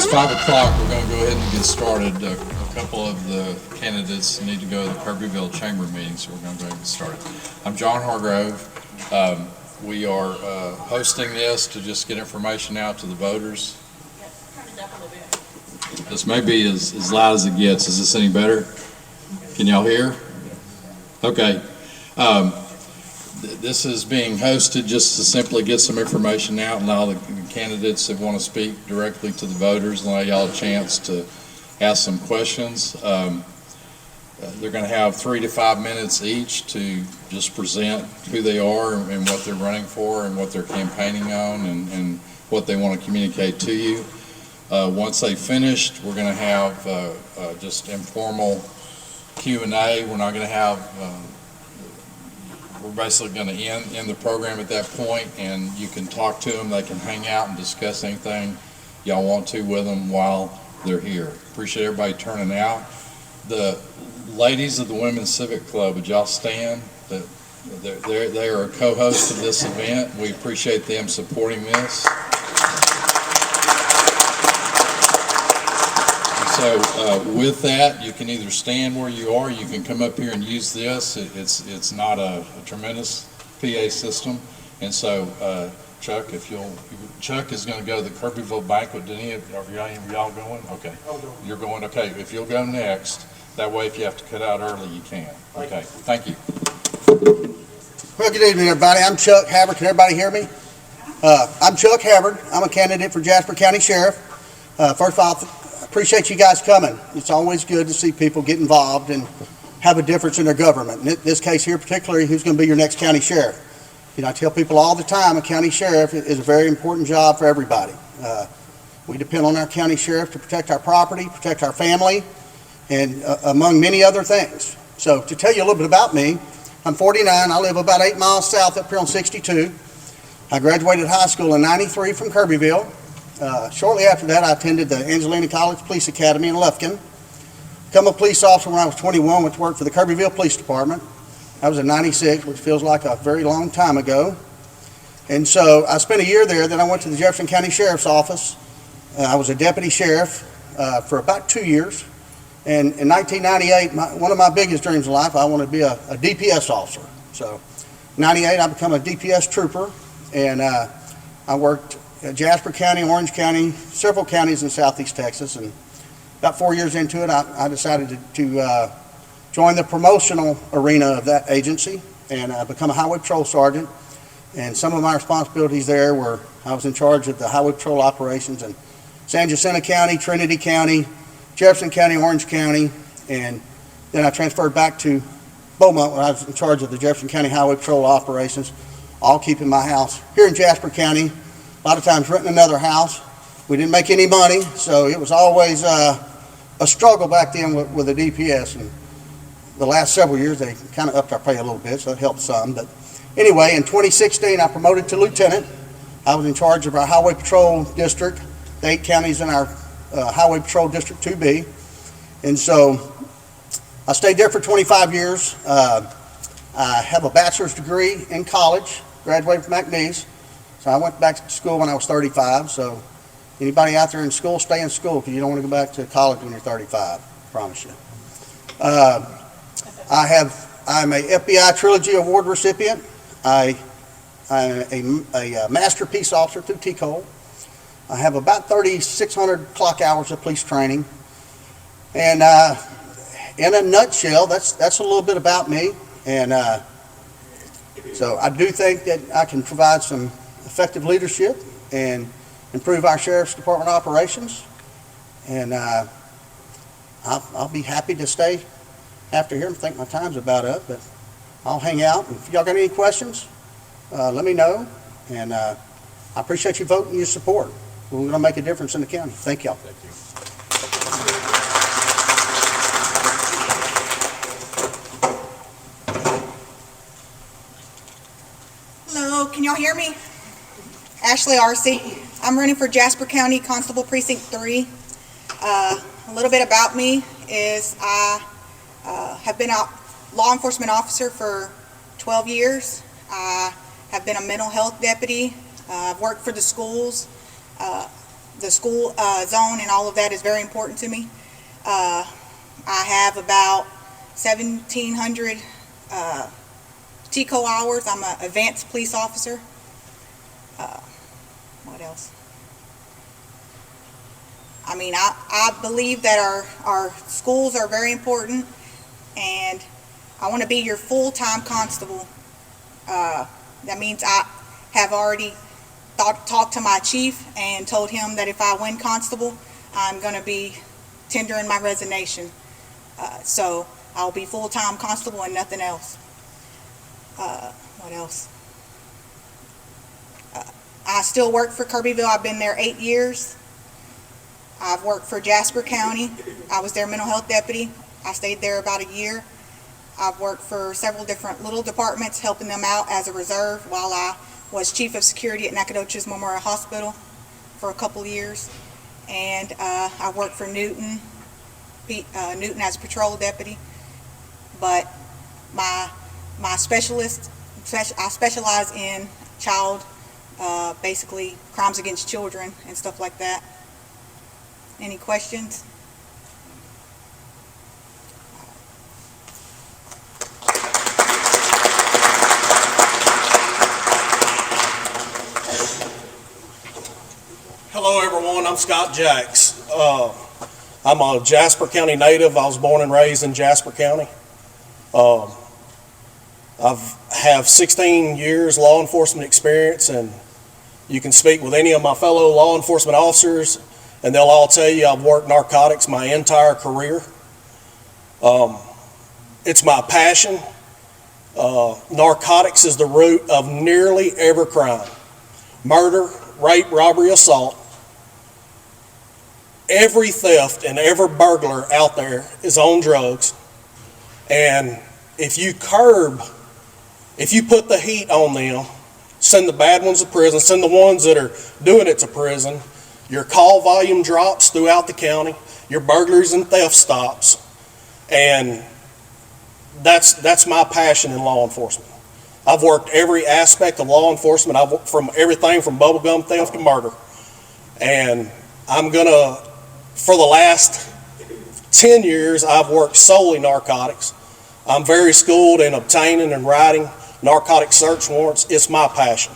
It's 5 o'clock. We're going to go ahead and get started. A couple of the candidates need to go to the Kirbyville Chamber meeting, so we're going to go ahead and get started. I'm John Hargrove. We are hosting this to just get information out to the voters. This may be as loud as it gets. Is this any better? Can y'all hear? Okay. This is being hosted just to simply get some information out and allow the candidates that want to speak directly to the voters and allow y'all a chance to ask some questions. They're going to have 3 to 5 minutes each to just present who they are and what they're running for and what they're campaigning on and what they want to communicate to you. Once they've finished, we're going to have just informal Q&A. We're not going to have we're basically going to end the program at that point, and you can talk to them. They can hang out and discuss anything y'all want to with them while they're here. Appreciate everybody turning out. The ladies of the Women's Civic Club, would y'all stand? They are a co-host of this event. We appreciate them supporting this. So with that, you can either stand where you are, you can come up here and use this. It's not a tremendous PA system. And so Chuck, Chuck is going to go to the Kirbyville banquet. Are y'all going? Okay. You're going, okay. If you'll go next, that way if you have to cut out early, you can. Okay, thank you. Well, good evening, everybody. I'm Chuck Havard. Can everybody hear me? I'm Chuck Havard. I'm a candidate for Jasper County Sheriff. First of all, appreciate you guys coming. It's always good to see people get involved and have a difference in their government. In this case here particularly, who's going to be your next county sheriff? You know, I tell people all the time, a county sheriff is a very important job for everybody. We depend on our county sheriff to protect our property, protect our family, and among many other things. So to tell you a little bit about me, I'm 49. I live about 8 miles south up here on 62. I graduated high school in '93 from Kirbyville. Shortly after that, I attended the Angelina College Police Academy in Lufkin. Become a police officer when I was 21, went to work for the Kirbyville Police Department. I was in '96, which feels like a very long time ago. And so I spent a year there. Then I went to the Jefferson County Sheriff's Office. I was a deputy sheriff for about 2 years. And in 1998, one of my biggest dreams in life, I wanted to be a DPS officer. So '98, I became a DPS trooper, and I worked Jasper County, Orange County, several counties in southeast Texas, and about 4 years into it, I decided to join the promotional arena of that agency and become a highway patrol sergeant. And some of my responsibilities there were I was in charge of the highway patrol operations in San Jacinto County, Trinity County, Jefferson County, Orange County, and then I transferred back to Beaumont when I was in charge of the Jefferson County Highway Patrol operations, all keeping my house here in Jasper County. A lot of times renting another house. We didn't make any money, so it was always a struggle back then with the DPS. And the last several years, they kind of upped our pay a little bit, so it helped some. But anyway, in 2016, I promoted to lieutenant. I was in charge of our Highway Patrol District, the 8 counties in our Highway Patrol District 2B. And so I stayed there for 25 years. I have a bachelor's degree in college, graduated from McNeese. So I went back to school when I was 35. So anybody out there in school, stay in school because you don't want to go back to college when you're 35. I promise you. I'm a FBI Trilogy Award recipient. I'm a Master Peace Officer through TCOL. I have about 3,600 clock hours of police training. And in a nutshell, that's a little bit about me. And so I do think that I can provide some effective leadership and improve our Sheriff's Department operations. And I'll be happy to stay after here. I think my time's about up, but I'll hang out. If y'all got any questions, let me know. And I appreciate you voting and your support. We're going to make a difference in the county. Thank y'all. Thank you. Hello, can y'all hear me? Ashley Arcee. I'm running for Jasper County Constable Precinct 3. A little bit about me is I have been a law enforcement officer for 12 years. I have been a mental health deputy. I've worked for the schools. the school zone and all of that is very important to me. I have about 1,700 TCO hours. I'm an advanced police officer. What else? I mean, I believe that our schools are very important, and I want to be your full-time constable. That means I have already talked to my chief and told him that if I win constable, I'm going to be tendering my resignation. So I'll be full-time constable and nothing else. What else? I still work for Kirbyville. I've been there 8 years. I've worked for Jasper County. I was their mental health deputy. I stayed there about a year. I've worked for several different little departments, helping them out as a reserve while I was chief of security at Nacogdoches Memorial Hospital for a couple of years. And I worked for Newton as a patrol deputy. But I specialize in basically crimes against children and stuff like that. Any questions? Hello everyone, I'm Scott Jacks. I'm a Jasper County native. I was born and raised in Jasper County. I have 16 years law enforcement experience, and you can speak with any of my fellow law enforcement officers and they'll all tell you I've worked narcotics my entire career. It's my passion. Narcotics is the root of nearly every crime. Murder, rape, robbery, assault. Every theft and every burglar out there is on drugs. And if you put the heat on them, send the bad ones to prison, send the ones that are doing it to prison, your call volume drops throughout the county, your burglaries and theft stops, and that's my passion in law enforcement. I've worked every aspect of law enforcement. I've worked from everything from bubblegum theft to murder. And for the last 10 years, I've worked solely narcotics. I'm very schooled in obtaining and writing narcotic search warrants. It's my passion.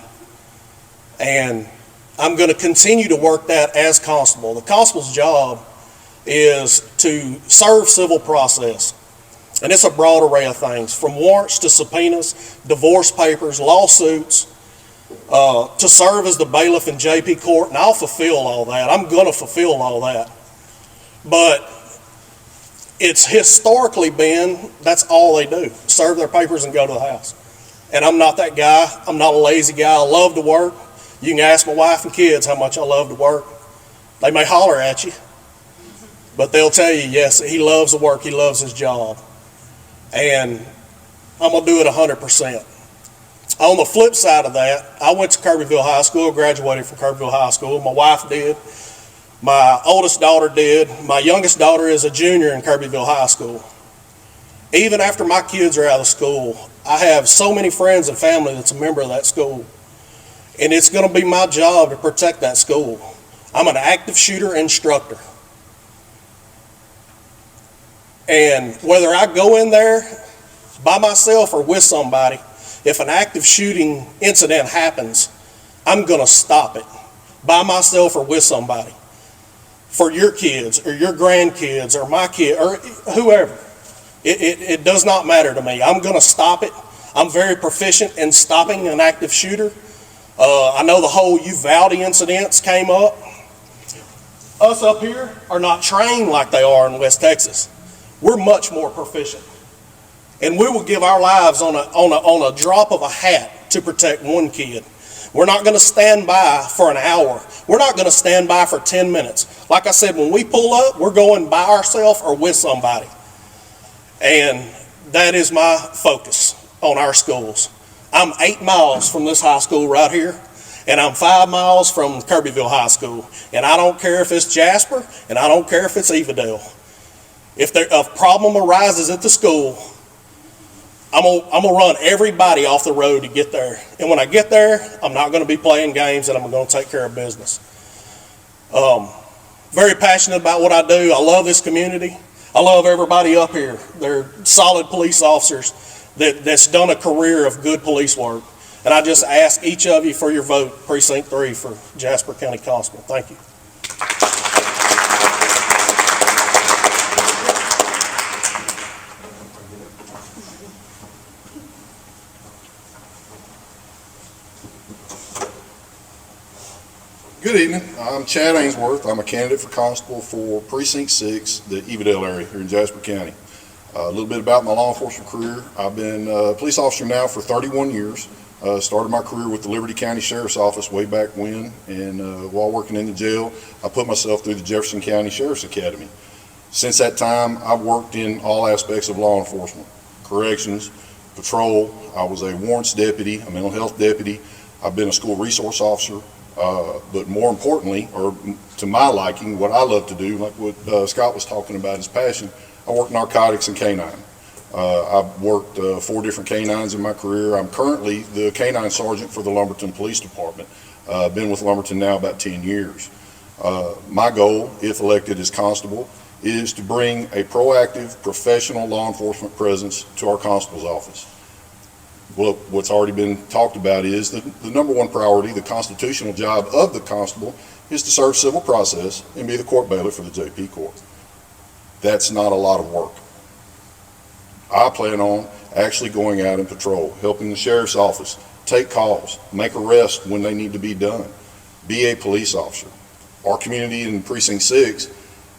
And I'm going to continue to work that as constable. The constable's job is to serve civil process. And it's a broad array of things, from warrants to subpoenas, divorce papers, lawsuits, to serve as the bailiff in JP court, and I'll fulfill all that. I'm going to fulfill all that. But it's historically been, that's all they do, serve their papers and go to the house. And I'm not that guy. I'm not a lazy guy. I love to work. You can ask my wife and kids how much I love to work. They may holler at you, but they'll tell you, yes, he loves to work. He loves his job. And I'm going to do it 100%. On the flip side of that, I went to Kirbyville High School, graduated from Kirbyville High School. My wife did. My oldest daughter did. My youngest daughter is a junior in Kirbyville High School. Even after my kids are out of school, I have so many friends and family that's a member of that school. And it's going to be my job to protect that school. I'm an active shooter instructor. And whether I go in there by myself or with somebody, if an active shooting incident happens, I'm going to stop it by myself or with somebody. For your kids or your grandkids or my kid or whoever. It does not matter to me. I'm going to stop it. I'm very proficient in stopping an active shooter. I know the whole Uvalde incidents came up. Us up here are not trained like they are in West Texas. We're much more proficient. And we will give our lives on a drop of a hat to protect one kid. We're not going to stand by for an hour. We're not going to stand by for 10 minutes. Like I said, when we pull up, we're going by ourselves or with somebody. And that is my focus on our schools. I'm 8 miles from this high school right here, and I'm 5 miles from Kirbyville High School. And I don't care if it's Jasper, and I don't care if it's Evadale. If a problem arises at the school, I'm gonna run everybody off the road to get there. And when I get there, I'm not gonna be playing games, and I'm gonna take care of business. Very passionate about what I do. I love this community. I love everybody up here. They're solid police officers that's done a career of good police work. And I just ask each of you for your vote, Precinct 3 for Jasper County Constable. Thank you. Good evening. I'm Chad Ainsworth. I'm a candidate for constable for Precinct 6, the Evadale area here in Jasper County. A little bit about my law enforcement career. I've been a police officer now for 31 years. Started my career with the Liberty County Sheriff's Office way back when, and while working in the jail, I put myself through the Jefferson County Sheriff's Academy. Since that time, I've worked in all aspects of law enforcement: corrections, patrol. I was a warrants deputy, a mental health deputy. I've been a school resource officer. But more importantly, or to my liking, what I love to do, like what Scott was talking about, his passion, I work narcotics and canine. I've worked 4 different canines in my career. I'm currently the canine sergeant for the Lumberton Police Department. Been with Lumberton now about 10 years. My goal, if elected as constable, is to bring a proactive, professional law enforcement presence to our constable's office. Well, what's already been talked about is the number one priority, the constitutional job of the constable, is to serve civil process and be the court bailiff for the JP court. That's not a lot of work. I plan on actually going out and patrol, helping the sheriff's office, take calls, make arrests when they need to be done, be a police officer. Our community in Precinct 6,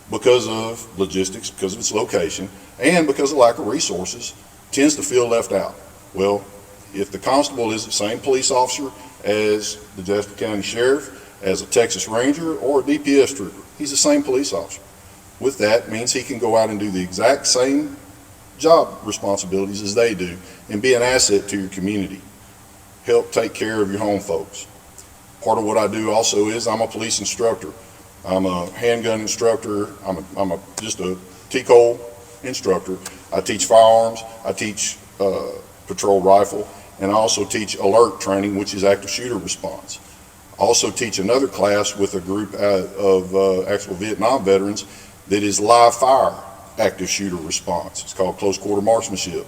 because of logistics, because of its location, and because of lack of resources, tends to feel left out. Well, if the constable is the same police officer as the Jasper County Sheriff, as a Texas Ranger, or a DPS trooper, he's the same police officer. With that means he can go out and do the exact same job responsibilities as they do and be an asset to your community. Help take care of your home folks. Part of what I do also is I'm a police instructor. I'm a handgun instructor. I'm just a TCOL instructor. I teach firearms. I teach patrol rifle. And I also teach alert training, which is active shooter response. I also teach another class with a group of actual Vietnam veterans that is live fire active shooter response. It's called close quarter marksmanship.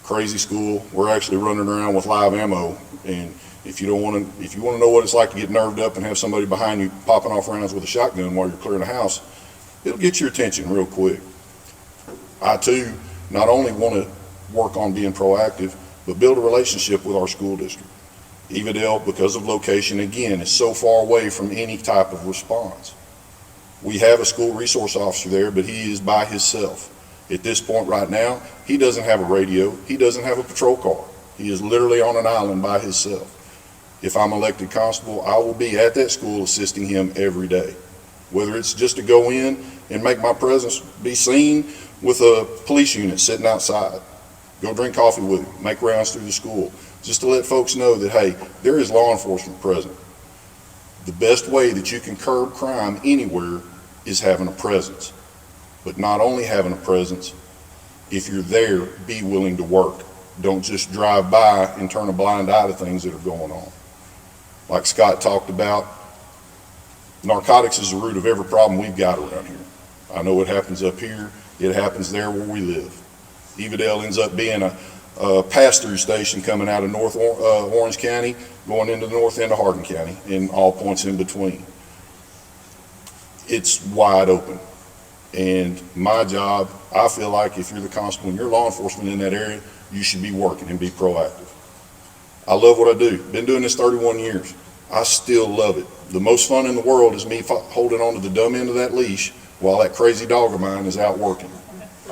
Crazy school. We're actually running around with live ammo, and if you want to know what it's like to get nerved up and have somebody behind you popping off rounds with a shotgun while you're clearing a house, it'll get your attention real quick. I too not only want to work on being proactive, but build a relationship with our school district. Evadale, because of location, again, is so far away from any type of response. We have a school resource officer there, but he is by himself. At this point right now, he doesn't have a radio, he doesn't have a patrol car. He is literally on an island by himself. If I'm elected constable, I will be at that school assisting him every day. Whether it's just to go in and make my presence be seen with a police unit sitting outside, go drink coffee with him, make rounds through the school, just to let folks know that, hey, there is law enforcement present. The best way that you can curb crime anywhere is having a presence. But not only having a presence, if you're there, be willing to work. Don't just drive by and turn a blind eye to things that are going on. Like Scott talked about, narcotics is the root of every problem we've got around here. I know it happens up here, it happens there where we live. Evadale ends up being a pass-through station coming out of North Orange County, going into the north end of Hardin County, and all points in between. It's wide open. And my job, I feel like if you're the constable and you're law enforcement in that area, you should be working and be proactive. I love what I do. Been doing this 31 years. I still love it. The most fun in the world is me holding on to the dumb end of that leash while that crazy dog of mine is out working.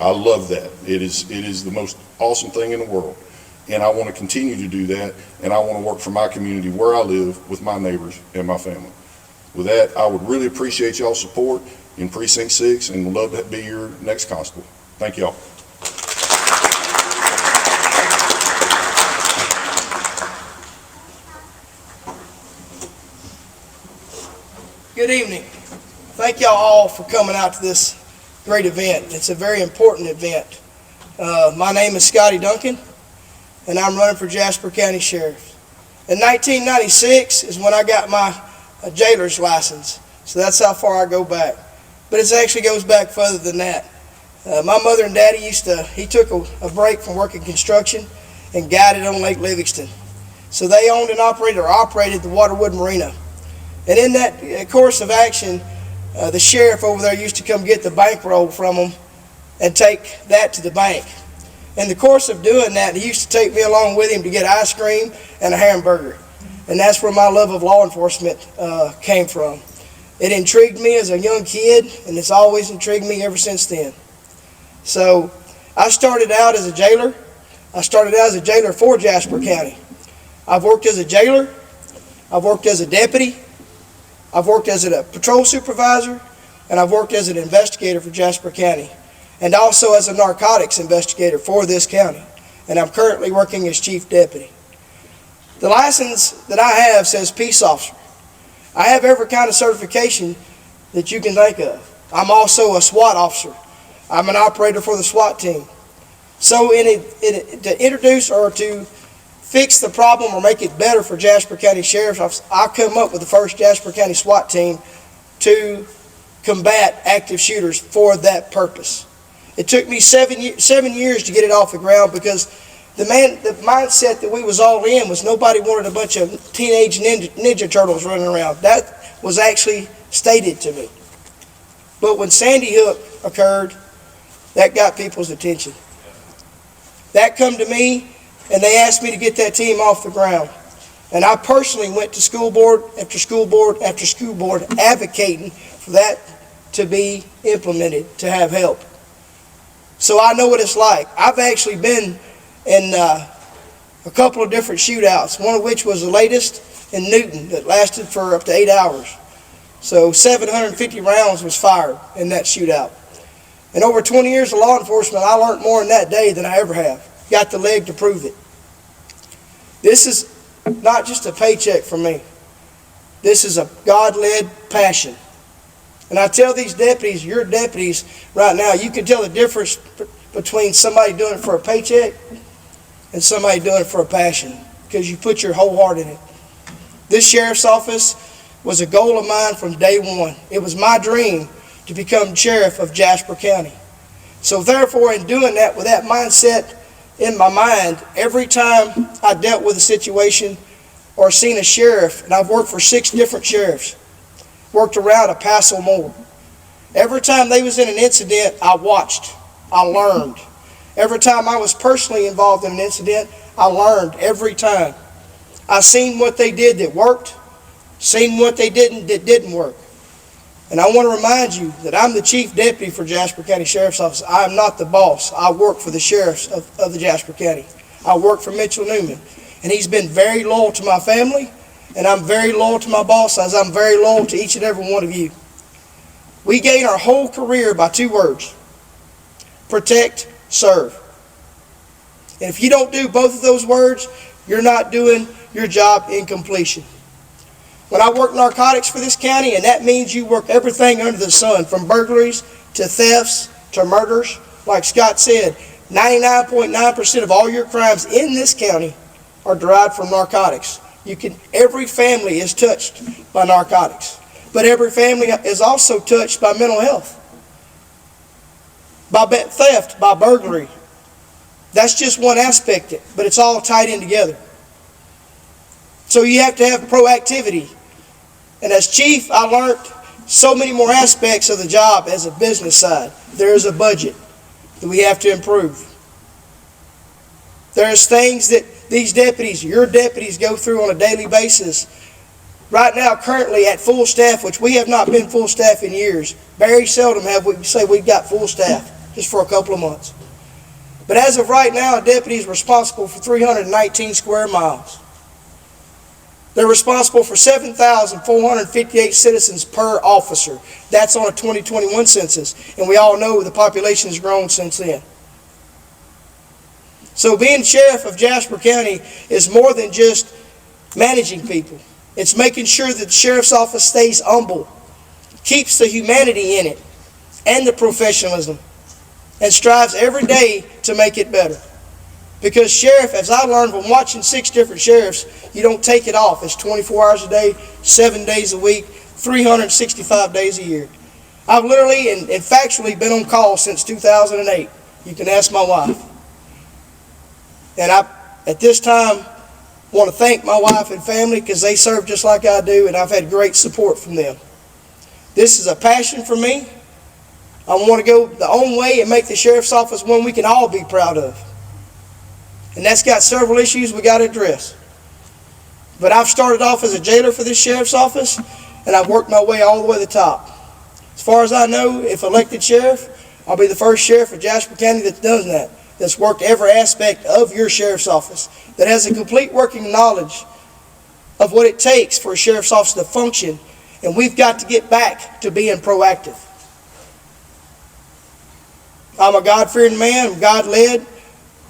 I love that. It is the most awesome thing in the world. And I want to continue to do that, and I want to work for my community where I live with my neighbors and my family. With that, I would really appreciate y'all's support in Precinct 6 and would love to be your next constable. Thank y'all. Good evening. Thank y'all all for coming out to this great event. It's a very important event. My name is Scotty Duncan, and I'm running for Jasper County Sheriff. In 1996 is when I got my jailer's license. So that's how far I go back. But it actually goes back further than that. My mother and daddy he took a break from working construction and guided on Lake Livingston. So they owned and operated the Waterwood Marina. And in that course of action, the sheriff over there used to come get the bankroll from them and take that to the bank. In the course of doing that, he used to take me along with him to get ice cream and a hamburger. And that's where my love of law enforcement came from. It intrigued me as a young kid, and it's always intrigued me ever since then. So I started out as a jailer. I started out as a jailer for Jasper County. I've worked as a jailer. I've worked as a deputy. I've worked as a patrol supervisor, and I've worked as an investigator for Jasper County, and also as a narcotics investigator for this county. And I'm currently working as chief deputy. The license that I have says peace officer. I have every kind of certification that you can think of. I'm also a SWAT officer. I'm an operator for the SWAT team. So to introduce or to fix the problem or make it better for Jasper County Sheriff's Office, I come up with the first Jasper County SWAT team to combat active shooters for that purpose. It took me 7 years to get it off the ground because the mindset that we was all in was nobody wanted a bunch of teenage ninja turtles running around. That was actually stated to me. But when Sandy Hook occurred, that got people's attention. That come to me, and they asked me to get that team off the ground. And I personally went to school board after school board after school board advocating for that to be implemented, to have help. So I know what it's like. I've actually been in a couple of different shootouts, one of which was the latest in Newton that lasted for up to 8 hours. So 750 rounds was fired in that shootout. And over 20 years of law enforcement, I learned more in that day than I ever have. Got the leg to prove it. This is not just a paycheck for me. This is a God-led passion. And I tell these deputies, your deputies right now, you can tell the difference between somebody doing it for a paycheck and somebody doing it for a passion, because you put your whole heart in it. This sheriff's office was a goal of mine from day one. It was my dream to become sheriff of Jasper County. So therefore, in doing that, with that mindset in my mind, every time I dealt with a situation or seen a sheriff, and I've worked for 6 different sheriffs, worked around a pass or more. Every time they was in an incident, I watched, I learned. Every time I was personally involved in an incident, I learned every time. I seen what they did that worked, seen what they didn't that didn't work. And I want to remind you that I'm the chief deputy for Jasper County Sheriff's Office. I am not the boss. I work for the sheriffs of the Jasper County. I work for Mitchell Newman. And he's been very loyal to my family, and I'm very loyal to my boss, as I'm very loyal to each and every one of you. We gain our whole career by 2 words: protect, serve. And if you don't do both of those words, you're not doing your job in completion. When I work narcotics for this county, and that means you work everything under the sun, from burglaries to thefts to murders. Like Scott said, 99.9% of all your crimes in this county are derived from narcotics. Every family is touched by narcotics, but every family is also touched by mental health, by theft, by burglary. That's just one aspect, but it's all tied in together. So you have to have proactivity. And as chief, I learned so many more aspects of the job as a business side. There's a budget that we have to improve. There's things that these deputies, your deputies, go through on a daily basis. Right now, currently at full staff, which we have not been full staff in years. Very seldom have we say we've got full staff, just for a couple of months. But as of right now, a deputy is responsible for 319 square miles. They're responsible for 7,458 citizens per officer. That's on a 2021 census, and we all know the population has grown since then. So being sheriff of Jasper County is more than just managing people. It's making sure that the sheriff's office stays humble, keeps the humanity in it, and the professionalism, and strives every day to make it better. Because sheriff, as I learned from watching 6 different sheriffs, you don't take it off. It's 24 hours a day, 7 days a week, 365 days a year. I've literally and factually been on call since 2008. You can ask my wife. And I, at this time, want to thank my wife and family because they serve just like I do, and I've had great support from them. This is a passion for me. I want to go the own way and make the sheriff's office one we can all be proud of. And that's got several issues we got to address. But I've started off as a jailer for this sheriff's office, and I've worked my way all the way to the top. As far as I know, if elected sheriff, I'll be the first sheriff of Jasper County that's done that, that's worked every aspect of your sheriff's office, that has a complete working knowledge of what it takes for a sheriff's office to function, and we've got to get back to being proactive. I'm a God-fearing man, I'm God-led.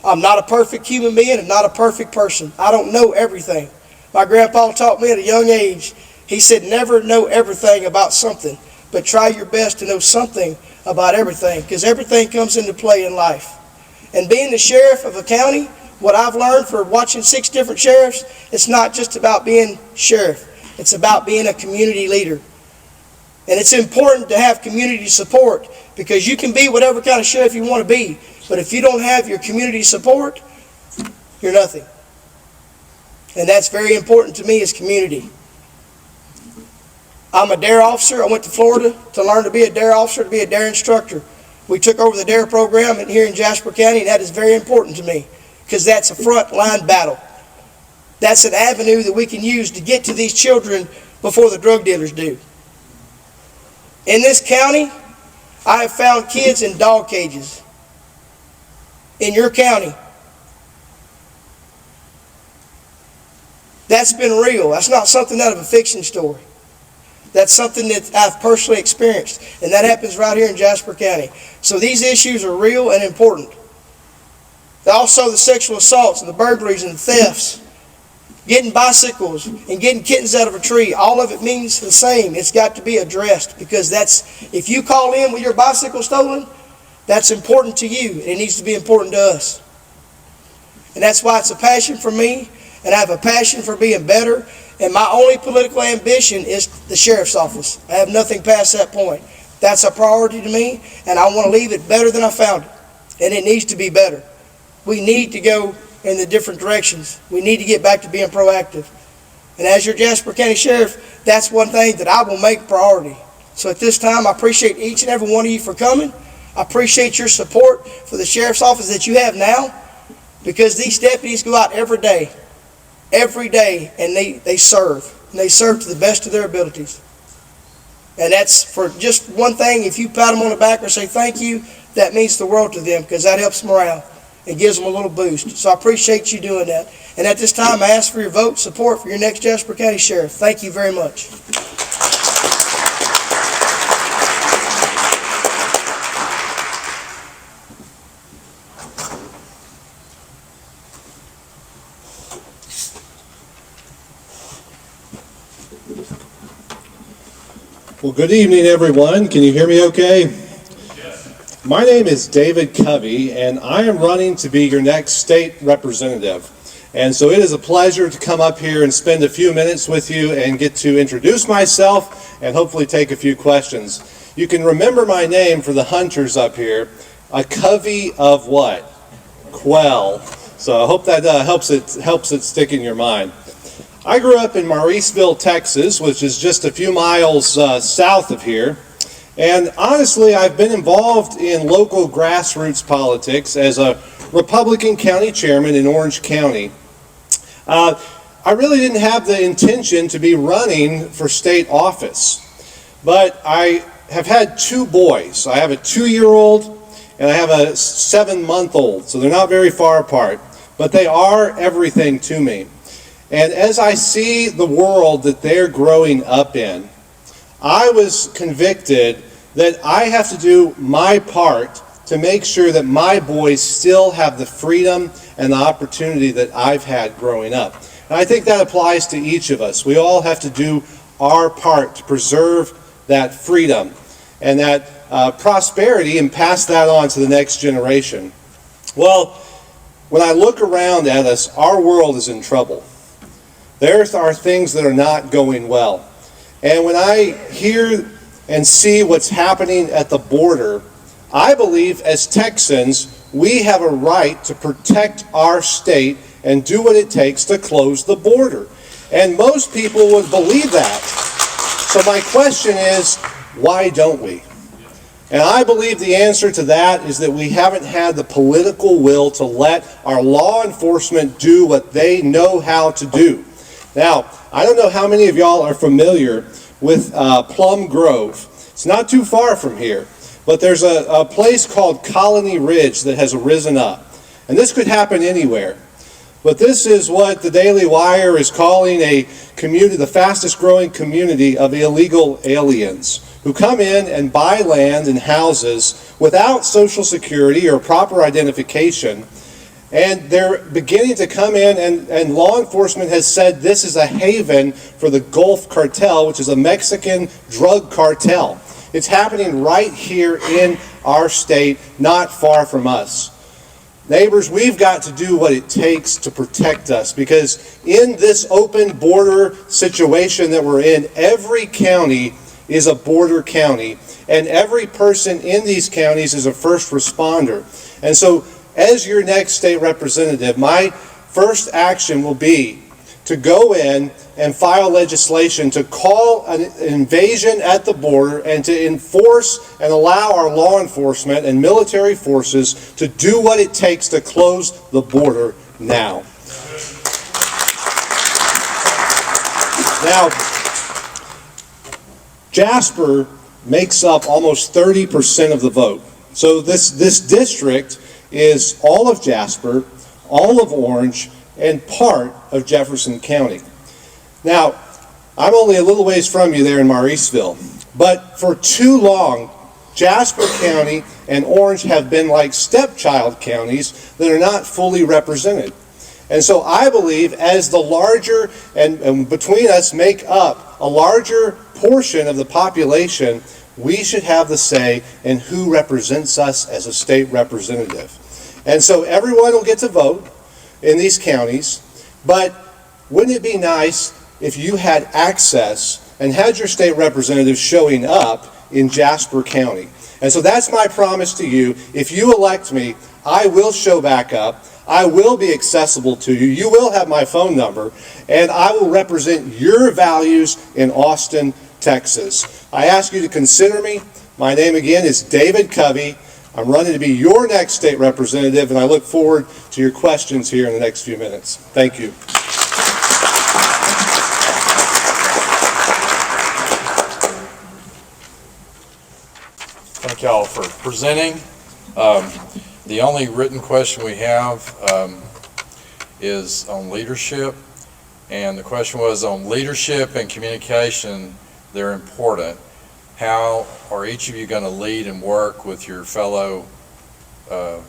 I'm not a perfect human being and not a perfect person. I don't know everything. My grandpa taught me at a young age, he said, never know everything about something, but try your best to know something about everything, because everything comes into play in life. And being the sheriff of a county, what I've learned for watching 6 different sheriffs, it's not just about being sheriff. It's about being a community leader. And it's important to have community support, because you can be whatever kind of sheriff you want to be, but if you don't have your community support, you're nothing. And that's very important to me, is community. I'm a DARE officer. I went to Florida to learn to be a DARE officer, to be a DARE instructor. We took over the DARE program here in Jasper County, and that is very important to me, because that's a front-line battle. That's an avenue that we can use to get to these children before the drug dealers do. In this county, I have found kids in dog cages. In your county. That's been real. That's not something out of a fiction story. That's something that I've personally experienced. And that happens right here in Jasper County. So these issues are real and important. Also the sexual assaults and the burglaries and the thefts. Getting bicycles and getting kittens out of a tree, all of it means the same. It's got to be addressed, because that's, if you call in with your bicycle stolen, that's important to you, and it needs to be important to us. And that's why it's a passion for me, and I have a passion for being better, and my only political ambition is the sheriff's office. I have nothing past that point. That's a priority to me, and I want to leave it better than I found it, and it needs to be better. We need to go in the different directions. We need to get back to being proactive. And as your Jasper County Sheriff, that's one thing that I will make priority. So at this time, I appreciate each and every one of you for coming. I appreciate your support for the Sheriff's Office that you have now, because these deputies go out every day, and they serve. And they serve to the best of their abilities. And that's for just one thing. If you pat them on the back or say thank you, that means the world to them, because that helps morale. It gives them a little boost. So I appreciate you doing that. And at this time, I ask for your vote, support for your next Jasper County Sheriff. Thank you very much. Well, good evening, everyone. Can you hear me okay? My name is David Covey, and I am running to be your next state representative. And so it is a pleasure to come up here and spend a few minutes with you and get to introduce myself and hopefully take a few questions. You can remember my name for the hunters up here, a covey of what? Quail. So I hope that helps it stick in your mind. I grew up in Mauriceville, Texas, which is just a few miles south of here. And honestly, I've been involved in local grassroots politics as a Republican county chairman in Orange County. I really didn't have the intention to be running for state office, but I have had 2 boys. I have a 2-year-old and I have a 7-month-old, so they're not very far apart, but they are everything to me. And as I see the world that they're growing up in, I was convicted that I have to do my part to make sure that my boys still have the freedom and the opportunity that I've had growing up. And I think that applies to each of us. We all have to do our part to preserve that freedom and that prosperity and pass that on to the next generation. Well, when I look around at us, our world is in trouble. There are things that are not going well. And when I hear and see what's happening at the border, I believe as Texans, we have a right to protect our state and do what it takes to close the border. And most people would believe that. So my question is, why don't we? And I believe the answer to that is that we haven't had the political will to let our law enforcement do what they know how to do. Now, I don't know how many of y'all are familiar with Plum Grove. It's not too far from here, but there's a place called Colony Ridge that has arisen up. And this could happen anywhere. But this is what the Daily Wire is calling a community, the fastest growing community of illegal aliens who come in and buy land and houses without Social Security or proper identification. And they're beginning to come in, and law enforcement has said this is a haven for the Gulf Cartel, which is a Mexican drug cartel. It's happening right here in our state, not far from us. Neighbors, we've got to do what it takes to protect us, because in this open border situation that we're in, every county is a border county, and every person in these counties is a first responder. And so, as your next state representative, my first action will be to go in and file legislation to call an invasion at the border and to enforce and allow our law enforcement and military forces to do what it takes to close the border now. Now, Jasper makes up almost 30% of the vote. So this district is all of Jasper, all of Orange, and part of Jefferson County. Now, I'm only a little ways from you there in Mauriceville, but for too long, Jasper County and Orange have been like stepchild counties that are not fully represented. And so I believe as the larger, and between us make up a larger portion of the population, we should have the say in who represents us as a state representative. And so everyone will get to vote in these counties, but wouldn't it be nice if you had access and had your state representative showing up in Jasper County? And so that's my promise to you. If you elect me, I will show back up. I will be accessible to you. You will have my phone number, and I will represent your values in Austin, Texas. I ask you to consider me. My name again is David Covey. I'm running to be your next state representative, and I look forward to your questions here in the next few minutes. Thank you. Thank y'all for presenting. The only written question we have is on leadership, and the question was on leadership and communication. They're important. How are each of you going to lead and work with your fellow, it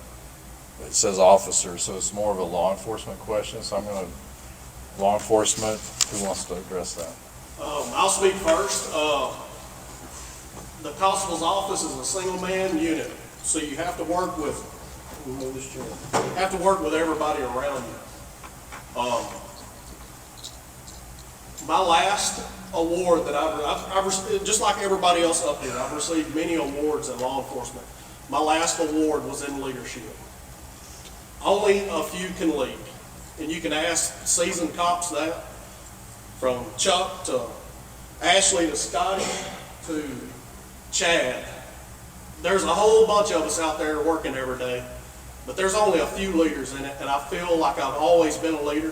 says officers, so it's more of a law enforcement question, so I'm going to, law enforcement, who wants to address that? I'll speak first. The constable's office is a single-man unit, so you have to work with, everybody around you. My last award that I've just like everybody else up here, I've received many awards in law enforcement. My last award was in leadership. Only a few can lead, and you can ask seasoned cops that, from Chuck to Ashley to Scotty to Chad. There's a whole bunch of us out there working every day, but there's only a few leaders in it, and I feel like I've always been a leader.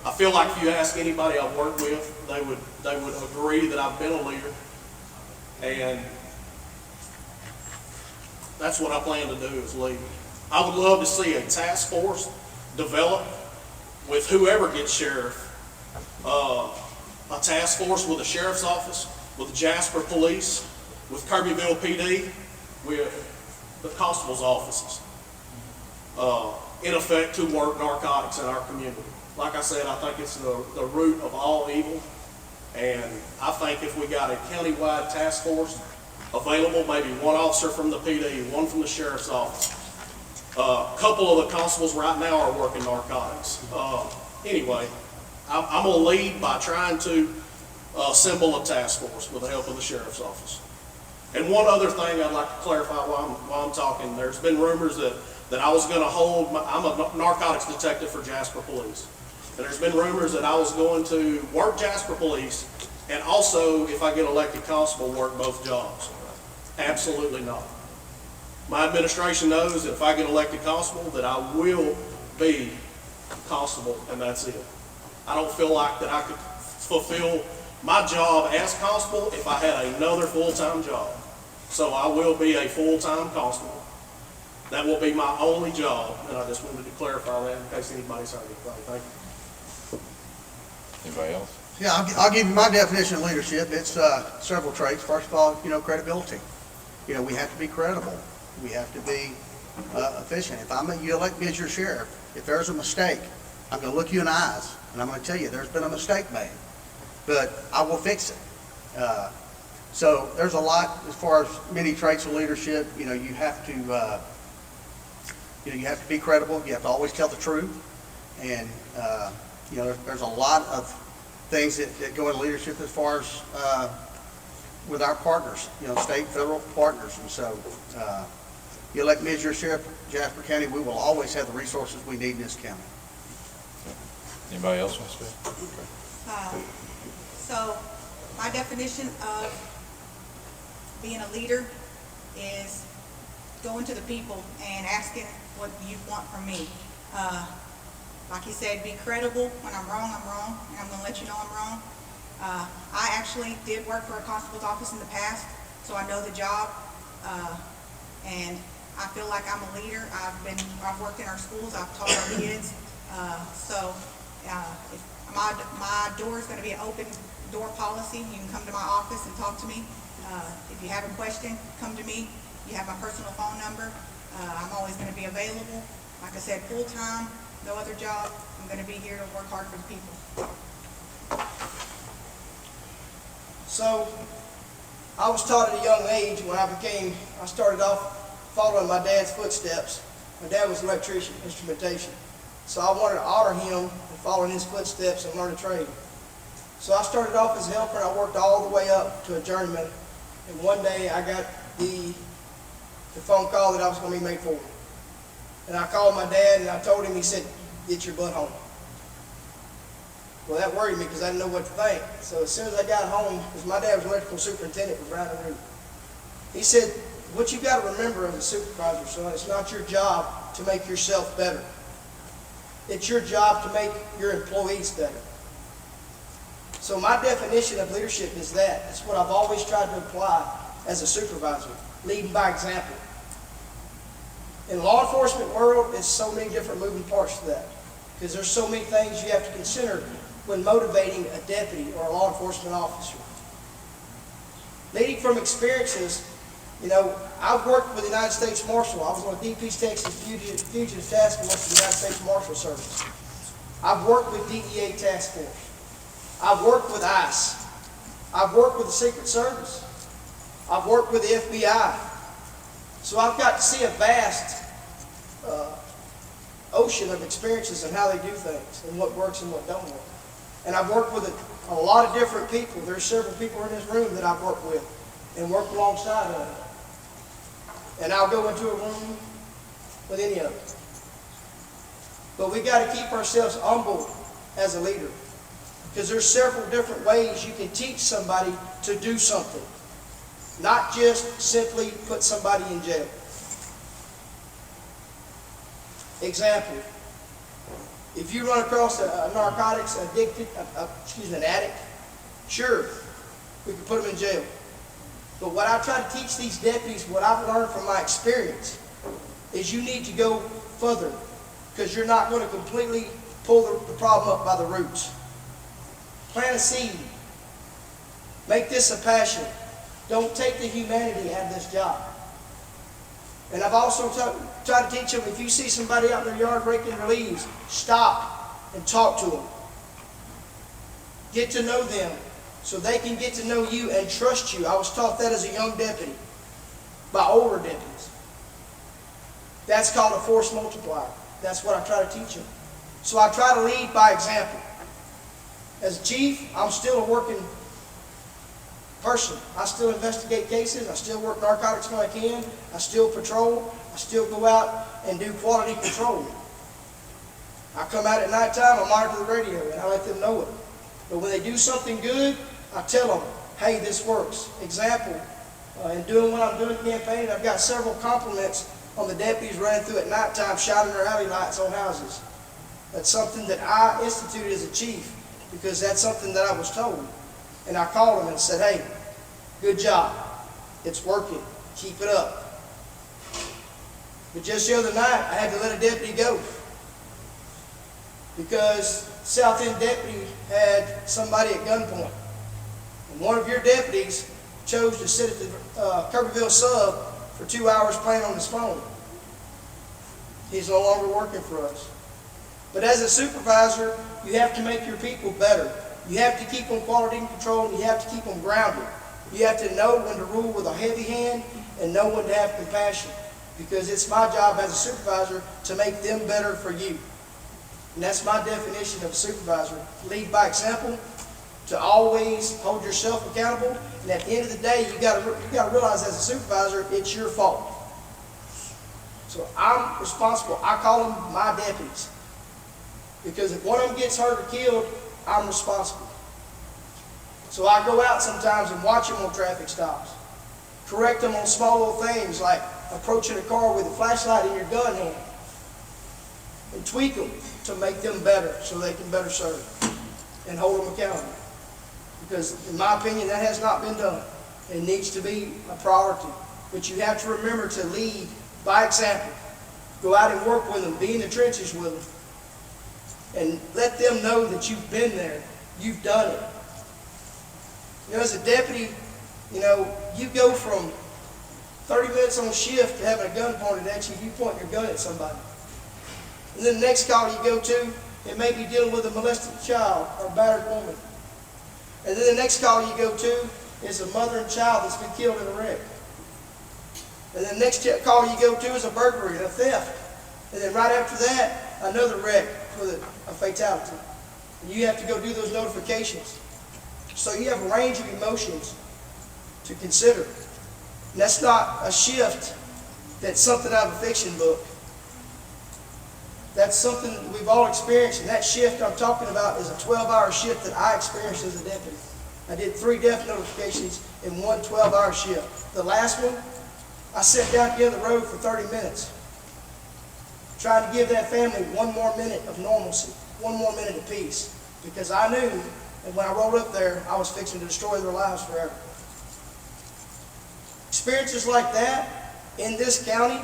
I feel like if you ask anybody I've worked with, they would agree that I've been a leader, and that's what I plan to do, is lead. I would love to see a task force develop with whoever gets sheriff, a task force with the sheriff's office, with the Jasper Police, with Kirbyville PD, with the constable's offices, in effect to work narcotics in our community. Like I said, I think it's the root of all evil, and I think if we got a county-wide task force available, maybe one officer from the PD, one from the sheriff's office, a couple of the constables right now are working narcotics. Anyway, I'm going to lead by trying to symbol of task force with the help of the sheriff's office. And one other thing I'd like to clarify while I'm talking, there's been rumors that I was going to I'm a narcotics detective for Jasper Police. And there's been rumors that I was going to work Jasper Police and also, if I get elected constable, work both jobs. Absolutely not. My administration knows that if I get elected constable, that I will be constable, and that's it. I don't feel like that I could fulfill my job as constable if I had another full-time job. So I will be a full-time constable. That will be my only job, and I just wanted to clarify that in case anybody's heard anything. Thank you. Anybody else? Yeah, I'll give you my definition of leadership. It's several traits. First of all, credibility. We have to be credible. We have to be efficient. If you elect me as your sheriff, if there's a mistake, I'm going to look you in the eyes, and I'm going to tell you there's been a mistake made, but I will fix it. So there's a lot as far as many traits of leadership. You have to you have to be credible. You have to always tell the truth, and there's a lot of things that go in leadership as far as with our partners, state, federal partners. And so you elect me as your sheriff, Jasper County, we will always have the resources we need in this county. Anybody else want to speak? So my definition of being a leader is going to the people and asking what you want from me. Like he said, be credible. When I'm wrong, and I'm going to let you know I'm wrong. I actually did work for a constable's office in the past, so I know the job, and I feel like I'm a leader. I've worked in our schools. I've taught our kids. If my door is going to be an open door policy. You can come to my office and talk to me. If you have a question, come to me. You have my personal phone number. I'm always going to be available. Like I said, full-time, no other job. I'm going to be here to work hard for the people. So, I was taught at a young age when I started off following my dad's footsteps. My dad was an electrician, instrumentation. So I wanted to honor him and follow in his footsteps and learn a trade. So I started off as a helper and I worked all the way up to a journeyman. And one day I got the phone call that I was going to be made for. And I called my dad and I told him, he said, "Get your butt home." Well, that worried me because I didn't know what to think. So as soon as I got home, because my dad was electrical superintendent for Brown and Root, he said, "What you got to remember as a supervisor, son, it's not your job to make yourself better. It's your job to make your employees better." So my definition of leadership is that. It's what I've always tried to apply as a supervisor, leading by example. In the law enforcement world, there's so many different moving parts to that, because there's so many things you have to consider when motivating a deputy or a law enforcement officer. Leading from experiences, I've worked with the United States Marshal. I was on DP's Texas Fugitive Task Force of the United States Marshal Service. I've worked with DEA Task Force. I've worked with ICE. I've worked with the Secret Service. I've worked with the FBI. So I've got to see a vast ocean of experiences and how they do things and what works and what don't work. And I've worked with a lot of different people. There's several people in this room that I've worked with and worked alongside of. And I'll go into a room with any of them. But we got to keep ourselves humble as a leader, because there's several different ways you can teach somebody to do something, not just simply put somebody in jail. Example, if you run across a narcotics addicted, an addict, sure, we can put them in jail. But what I try to teach these deputies, what I've learned from my experience, is you need to go further, because you're not going to completely pull the problem up by the roots. Plant a seed. Make this a passion. Don't take the humanity out of this job. And I've also tried to teach them, if you see somebody out in their yard raking their leaves, stop and talk to them. Get to know them so they can get to know you and trust you. I was taught that as a young deputy by older deputies. That's called a force multiplier. That's what I try to teach them. So I try to lead by example. As a chief, I'm still a working person. I still investigate cases, I still work narcotics when I can, I still patrol, I still go out and do quality control. I come out at nighttime, I monitor the radio, and I let them know it. But when they do something good, I tell them, hey, this works. Example, in doing what I'm doing campaigning, I've got several compliments on the deputies running through at nighttime shining their alley lights on houses. That's something that I instituted as a chief because that's something that I was told. And I called them and said, hey, good job. It's working. Keep it up. But just the other night, I had to let a deputy go because South End deputy had somebody at gunpoint. And one of your deputies chose to sit at the Kirbyville sub for 2 hours playing on his phone. He's no longer working for us. But as a supervisor, you have to make your people better. You have to keep them quality control, and you have to keep them grounded. You have to know when to rule with a heavy hand and know when to have compassion. Because it's my job as a supervisor to make them better for you. And that's my definition of a supervisor. Lead by example, to always hold yourself accountable. And at the end of the day, you got to realize as a supervisor, it's your fault. So I'm responsible. I call them my deputies. Because if one of them gets hurt or killed, I'm responsible. So I go out sometimes and watch them on traffic stops. Correct them on small little things like approaching a car with a flashlight in your gun hand. And tweak them to make them better so they can better serve and hold them accountable. Because in my opinion, that has not been done. It needs to be a priority. But you have to remember to lead by example. Go out and work with them, be in the trenches with them. And let them know that you've been there, you've done it. You know, as a deputy, you know, you go from 30 minutes on shift to having a gun pointed at you, you point your gun at somebody. And then the next call you go to, it may be dealing with a molested child or a battered woman. And then the next call you go to is a mother and child that's been killed in a wreck. And then the next call you go to is a burglary, a theft. And then right after that, another wreck with a fatality. And you have to go do those notifications. So you have a range of emotions to consider. And that's not a shift that's something out of a fiction book. That's something that we've all experienced, and that shift I'm talking about is a 12-hour shift that I experienced as a deputy. I did 3 death notifications in one 12-hour shift. The last one, I sat down at the end of the road for 30 minutes, trying to give that family 1 more minute of normalcy, 1 more minute of peace, because I knew that when I rolled up there, I was fixing to destroy their lives forever. Experiences like that in this county,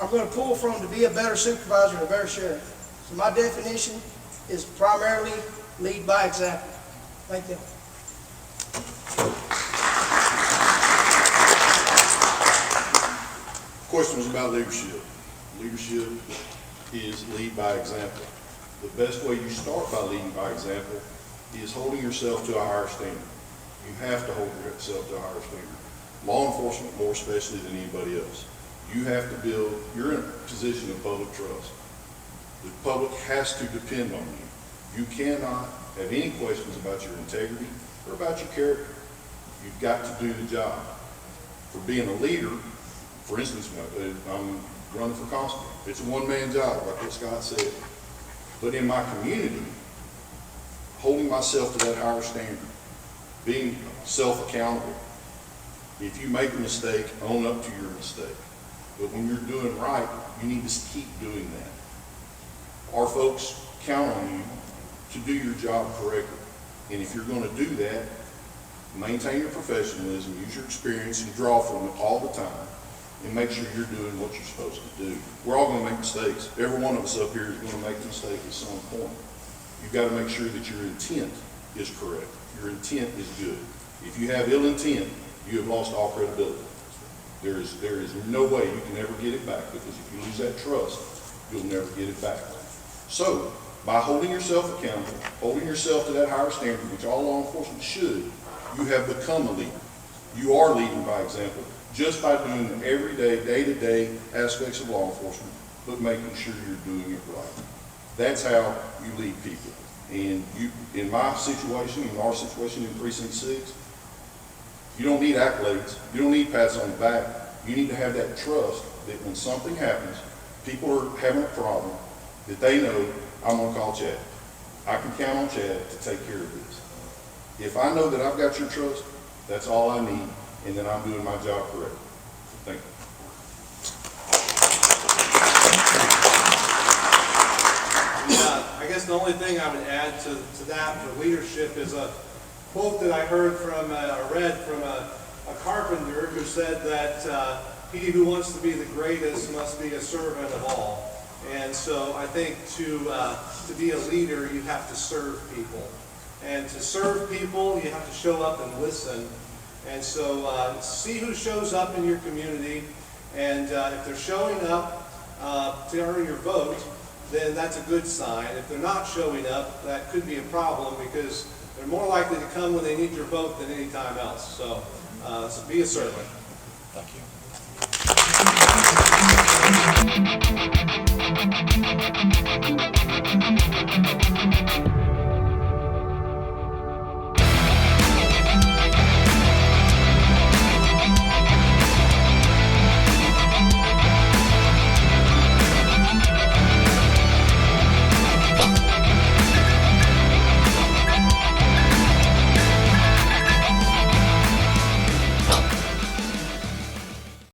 I'm going to pull from to be a better supervisor and a better sheriff. So my definition is primarily lead by example. Thank you. Question was about leadership. Leadership is lead by example. The best way you start by leading by example is holding yourself to a higher standard. You have to hold yourself to a higher standard. Law enforcement more especially than anybody else. You have to build, you're in a position of public trust. The public has to depend on you. You cannot have any questions about your integrity or about your character. You've got to do the job. For being a leader, for instance, I'm running for constable. It's a one-man job, like what Scott said. But in my community, holding myself to that higher standard, being self-accountable. If you make a mistake, own up to your mistake. But when you're doing right, you need to keep doing that. Our folks count on you to do your job correctly. And if you're going to do that, maintain your professionalism, use your experience, and draw from it all the time, and make sure you're doing what you're supposed to do. We're all going to make mistakes. Every one of us up here is going to make a mistake at some point. You've got to make sure that your intent is correct. Your intent is good. If you have ill intent, you have lost all credibility. There is no way you can ever get it back, because if you lose that trust, you'll never get it back. So, by holding yourself accountable, holding yourself to that higher standard, which all law enforcement should, you have become a leader. You are leading by example, just by doing the everyday, day-to-day aspects of law enforcement, but making sure you're doing it right. That's how you lead people. And you, in my situation, in our situation in Precinct 6, You don't need accolades. You don't need pats on the back. You need to have that trust that when something happens, people are having a problem, that they know I'm gonna call Chad. I can count on Chad to take care of this. If I know that I've got your trust, that's all I need, and then I'm doing my job correctly. Thank you. I guess the only thing I would add to that for leadership is a quote that I heard from, or read from a carpenter who said that he who wants to be the greatest must be a servant of all. And so I think to be a leader, you have to serve people. And to serve people, you have to show up and listen. And so see who shows up in your community, and if they're showing up to earn your vote, then that's a good sign. If they're not showing up, that could be a problem, because they're more likely to come when they need your vote than any time else. So, so be a servant. Thank you.